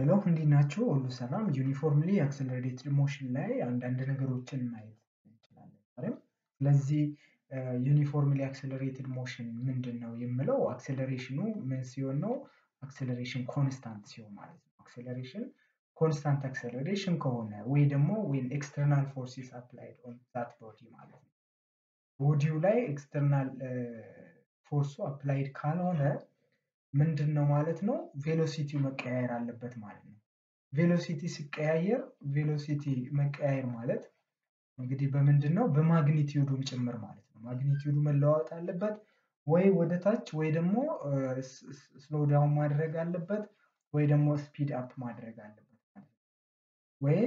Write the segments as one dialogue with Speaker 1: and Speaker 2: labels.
Speaker 1: ሄሎ እንዴት ናችሁ? ሁሉ ሰላም። ዩኒፎርምሊ አክሰለሬትድ ሞሽን ላይ አንዳንድ ነገሮችን ማየት እንችላለን አይደል? ስለዚህ ዩኒፎርምሊ አክሰለሬትድ ሞሽን ምንድነው የምለው አክሰለሬሽኑ ምን ሲሆን ነው? አክሰለሬሽን ኮንስታንት ሲሆን ማለት ነው። አክሰለሬሽን ኮንስታንት አክሰለሬሽን ከሆነ ወይ ደግሞ when external forces applied on that body ማለት ነው። ቦዲው ላይ ኤክስተርናል ፎርሱ አፕላይድ ካልሆነ ምንድነው ማለት ነው? ቬሎሲቲው መቀያየር አለበት ማለት ነው። ቬሎሲቲ ሲቀያየር ቬሎሲቲ መቀያየር ማለት እንግዲህ በምንድነው? በማግኒቲዩዱም ጭምር ማለት ነው። ማግኒቲዩዱ መለዋወጥ አለበት ወይ ወደ ታች ወይ ደግሞ ስሎው ዳውን ማድረግ አለበት ወይ ደግሞ ስፒድ አፕ ማድረግ አለበት ማለት ነው። ወይ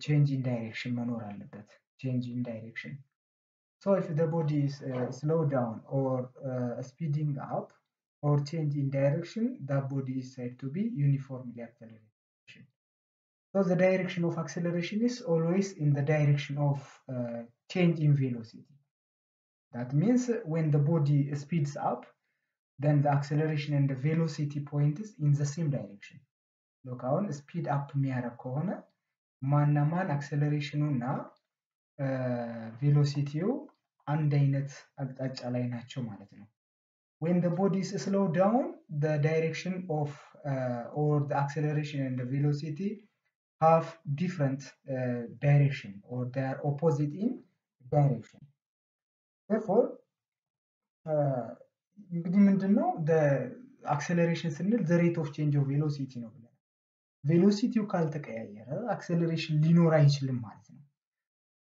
Speaker 1: ቼንጅ ኢን ዳይሬክሽን መኖር አለበት። ቼንጅ ኢን ዳይሬክሽን So if the body is slow down or speeding up or change in direction, the body is said to be uniformly acceleration. So the direction of acceleration is always in the direction of change in velocity. That means when the body speeds up, then the acceleration and the velocity point is in the same direction. Look on speed up የሚያደርግ ከሆነ ማንና ማን acceleration እና ቬሎሲቲው አንድ አይነት አቅጣጫ ላይ ናቸው ማለት ነው። When the body is slowed down, the direction of or the acceleration and the velocity have different direction or they are opposite in direction. Therefore, እንግዲህ ምንድነው the acceleration ስንል the rate of change of velocity ነው ብለን ቬሎሲቲው ካልተቀያየረ acceleration ሊኖር አይችልም ማለት ነው።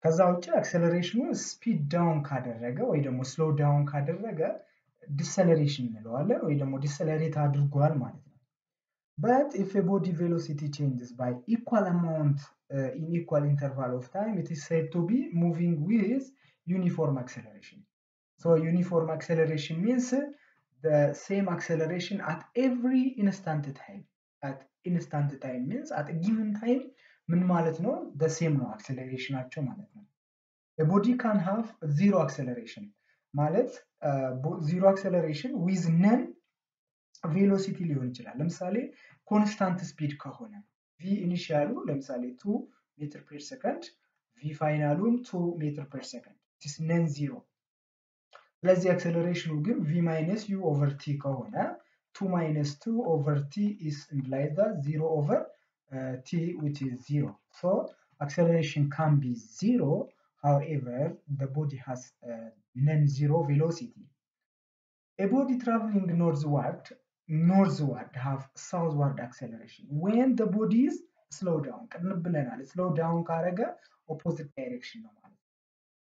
Speaker 1: ከዛ ውጪ አክሰለሬሽኑ ስፒድ ዳውን ካደረገ ወይ ደግሞ ስሎው ዳውን ካደረገ ዲሰለሬሽን እንለዋለን ወይ ደግሞ ዲሰለሬት አድርጓል ማለት ነው። But if a body velocity changes by equal amount in equal interval of time, it is said to be moving with uniform acceleration. So uniform acceleration means the same acceleration at every instant time. At instant time means at a given time ምን ማለት ነው? the same ነው አክሰለሬሽናቸው ማለት ነው። a body can have zero acceleration ማለት zero acceleration with none velocity ሊሆን ይችላል። ለምሳሌ ኮንስታንት ስፒድ ከሆነ v ኢኒሺያሉ ለምሳሌ 2 ሜትር ፐር ሰከንድ v ፋይናሉም 2 ሜትር ፐር ሰከንድ this non zero ስለዚህ አክሰለሬሽኑ ግን v minus u over t ከሆነ 2 minus 2 over t is implies that 0 over t which is 0. So acceleration can be 0, however the body has non-zero velocity. A body traveling northward have southward acceleration when the body is slow down. ቀደም ብለናል slow down ካረገ opposite direction ነው ማለት ነው።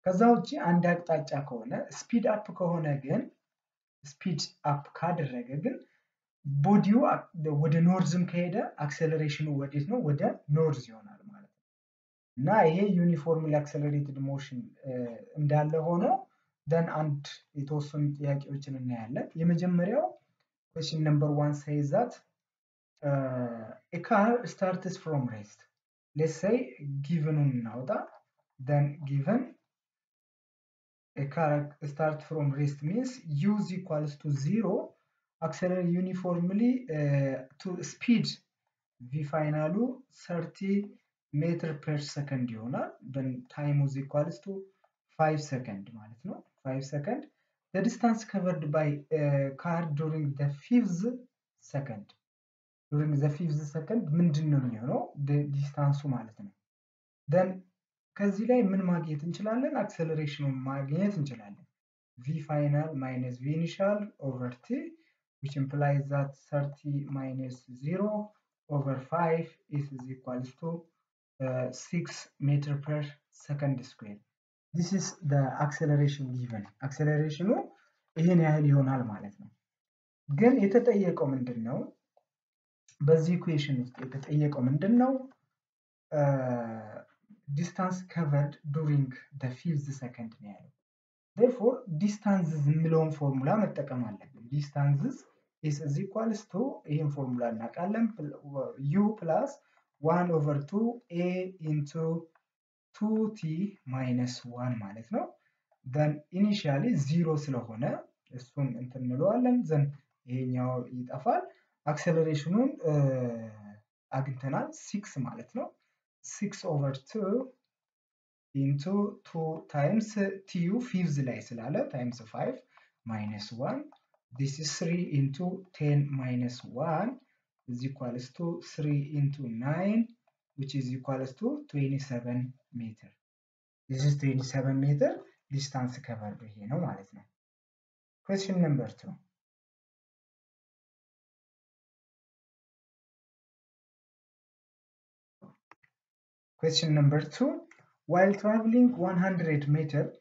Speaker 1: ከዛ ውጪ አንድ አቅጣጫ ከሆነ speed up ከሆነ ግን speed up ካደረገ ግን ቦዲው ወደ ኖርዝም ከሄደ አክሰለሬሽኑ ወዴት ነው? ወደ ኖርዝ ይሆናል ማለት ነው። እና ይሄ ዩኒፎርምሊ አክሰለሬትድ ሞሽን እንዳለ ሆኖ then አንድ የተወሰኑ ጥያቄዎችን እናያለን። የመጀመሪያው question number 1 says that a car starts from rest. Let's say given እናውጣ then given a car start from rest means u is equals to 0 accelerate uniformly to speed v finalu 30 meter per second ይሆናል then time is equals to 5 second ማለት ነው 5 second the distance covered by car during the 5th second ምንድነው የሚሆነው ዲስታንሱ ማለት ነው then ከዚህ ላይ ምን ማግኘት እንችላለን አክሰለሬሽኑን ማግኘት እንችላለን v final minus v initial over t which implies that 30 minus 0 over 5 is equals to 6 meter per second square. This is the acceleration given. Acceleration ይሄን ያህል ይሆናል ማለት ነው። ግን የተጠየቀው ምንድነው? በዚህ ኢኩዌሽን ውስጥ የተጠየቀው ምንድነው? distance covered during the 5th second ነው ያለው። Therefore distances የሚለውን ፎርሙላ መጠቀም አለብን። distances is equals to ይሄን ፎርሙላ እናውቃለን u plus 1 over 2a into 2t minus 1 ማለት ነው then initially 0 ስለሆነ እሱን እንትን እንለዋለን then ይሄኛው ይጠፋል አክሰለሬሽኑን አግኝተናል 6 ማለት ነው። 6 over 2 into 2 times ቲዩ ፊፍዝ ላይ ስላለ times 5 minus 1 this is 3 into 10 minus 1 is equals to 3 into 9 which is equals to 27 meter. This is 27 meter distance covered ይሄ ነው ማለት ነው። Question number 2. Question number 2. While traveling 100 meter,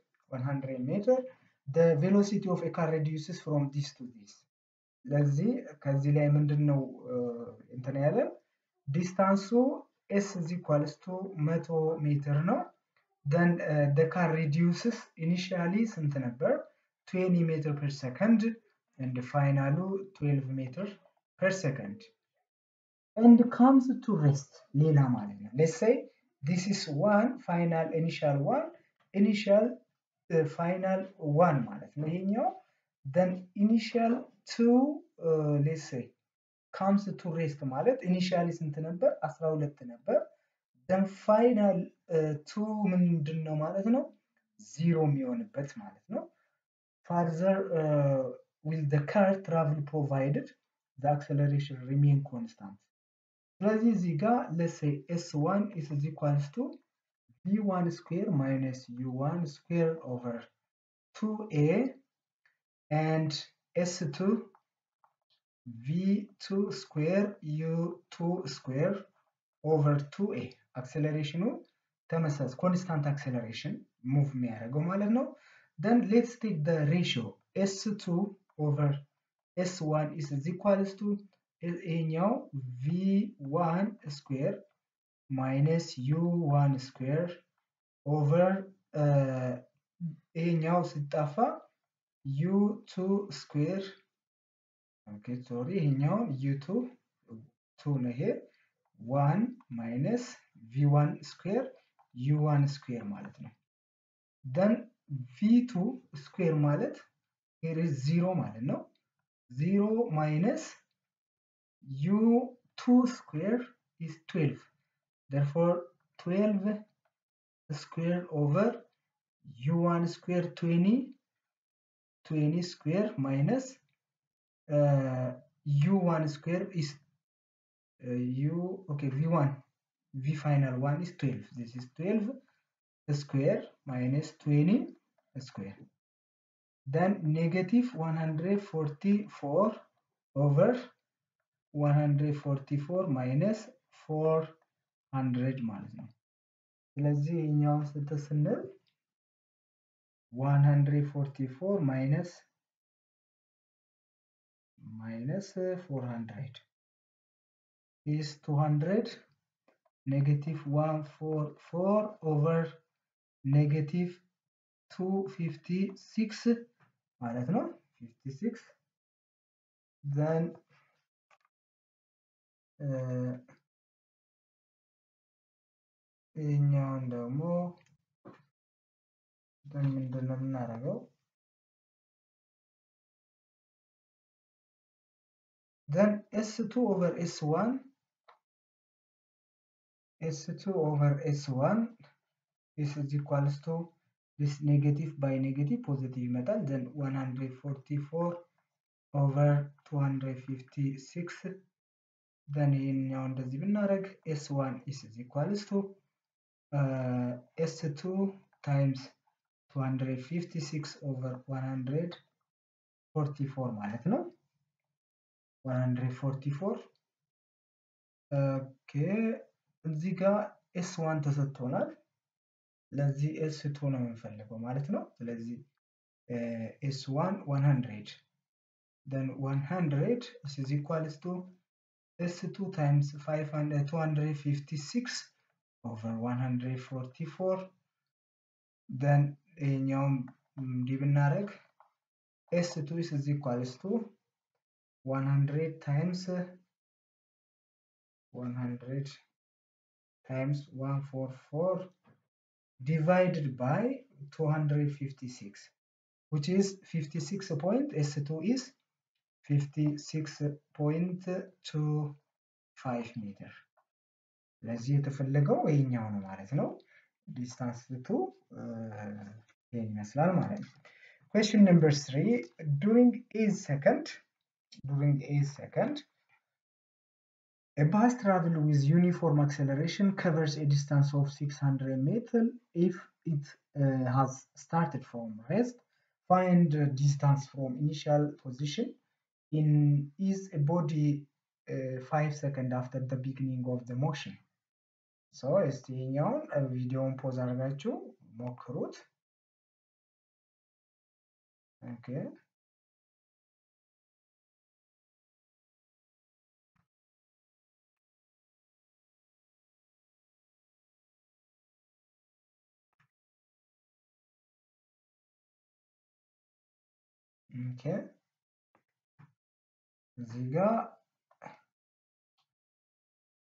Speaker 1: the velocity of a car reduces from this to this. ለዚህ ከዚህ ላይ ምንድነው እንትን ያለን ዲስታንሱ s is equals to 100 ሜትር ነው። then the car reduces initially ስንት ነበር 20 meter per second and finally 12 meter per second and comes to rest ሌላ ማለት ነው። let's say this is one final initial final one ማለት ነው ይሄኛው then initial two let's say comes to rest ማለት initially ስንት ነበር 12 ነበር then final two ምንድነው ማለት ነው 0 የሚሆንበት ማለት ነው። further will the car travel provided the acceleration remain constant. ስለዚህ እዚህ ጋር let's say s1 is equals to v1 square minus u1 square over 2a and s2 v2 square u2 square over 2a acceleration ተመሳሳይ constant acceleration move የሚያደርገው ማለት ነው። then let's take the ratio s2 over s1 is equals to ይሄኛው v1 square minus u1 square over ይሄኛው ሲጣፋ u2 square okay sorry ይሄኛው u2 2 ነው ይሄ 1 minus v1 square u1 square ማለት ነው። then v2 square ማለት here is 0 ማለት ነው 0 minus u2 square is 12 therefore 12 square over u1 square 20 square minus u1 square is v1 v final one is 12 this is 12 square minus 20 square then negative 144 over 144 minus 400 ማለት ነው። ስለዚህ እኛው ስትስንል 144 minus 400 is 200 negative 144 over negative 256 ማለት ነው 56 then ይሄኛውን ደግሞ ምንድነው የምናደርገው then s2 over s1 is equals to this negative by negative positive metal then 144 over 256 then ይሄኛው እንደዚህ ብናደርግ s1 is equals to s2 times 256 over 144 ማለት ነው 144 ኦኬ እዚህ ጋር s1 ተሰጥቶናል ለዚህ s2 ነው የምንፈልገው ማለት ነው። ስለዚህ s1 100 then 100 is equals to s2 times 256 over 144 then ይሄኛውን እንዲህ ብናደርግ s2 is equals to 100 times 144 divided by 256 which is 56 point s2 is 56.25 meter ስለዚህ የተፈለገው ይሄኛው ነው ማለት ነው። ዲስታንስ ቱ ይሄን ይመስላል ማለት ነው። Question number 3, during a second, a bus travel with uniform acceleration covers a distance of 600 meters if it has started from rest. Find the distance from initial position in is a body 5 seconds after the beginning of the motion. So እስቲ ይሄኛውን ቪዲዮውን ፖዝ አድርጋችሁ ሞክሩት። ኦኬ ኦኬ እዚህ ጋር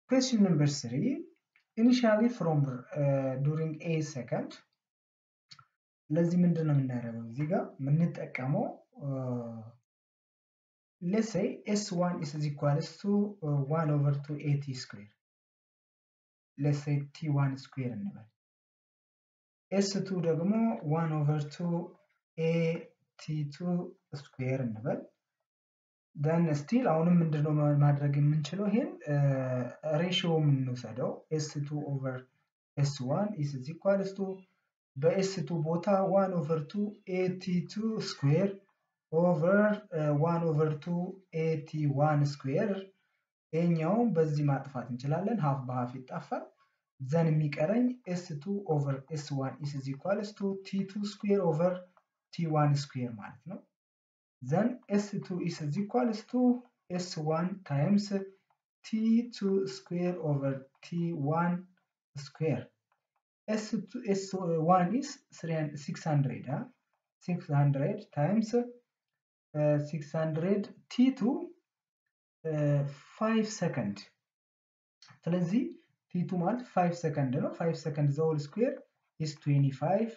Speaker 1: question number 3, initially from during a second ለዚህ ምንድነው የምናደርገው እዚህ ጋር የምንጠቀመው let's say s1 is equals to 1 over 2 at square, let's say t1 square እንበል s2 ደግሞ 1 over 2 a t2 square እንበል then still አሁንም ምንድነው ማድረግ የምንችለው ይሄን ሬሽዮ የምንወስደው s2 over s1 is equals to በs2 ቦታ 1 over 2 at2 square over 1 over 2 at1 square ይሄኛውን በዚህ ማጥፋት እንችላለን half በhalf ይጣፋል then የሚቀረኝ s2 over s1 is equals to t2 square over t1 square ማለት ነው then s2 is equals to s1 times t2 square over t1 square. S1 is 600, 600 times 600 t2 5 second. ስለዚህ t2 ማለት 5 second ነው 5 second the whole square is 25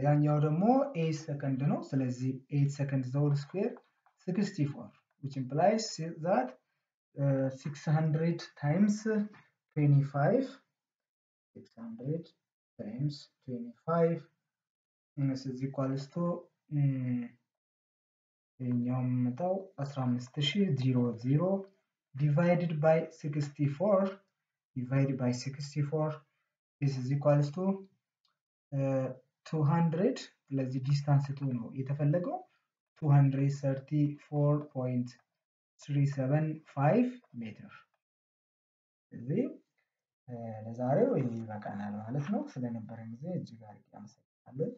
Speaker 1: ያኛው ደግሞ 8 second ነው ስለዚህ 8 second the whole square 64 which implies that 600 times 25 600 times 25 this is equals to ይሄኛው የምመጣው 15000 divided by 64 this is equals to 200 ስለዚህ ዲስታንስ ቱ ነው የተፈለገው 234.375 ሜትር ስለዚህ ለዛሬው ይበቃናል ማለት ነው ስለነበረን ጊዜ እጅግ አድርጌ አመሰግናለሁ።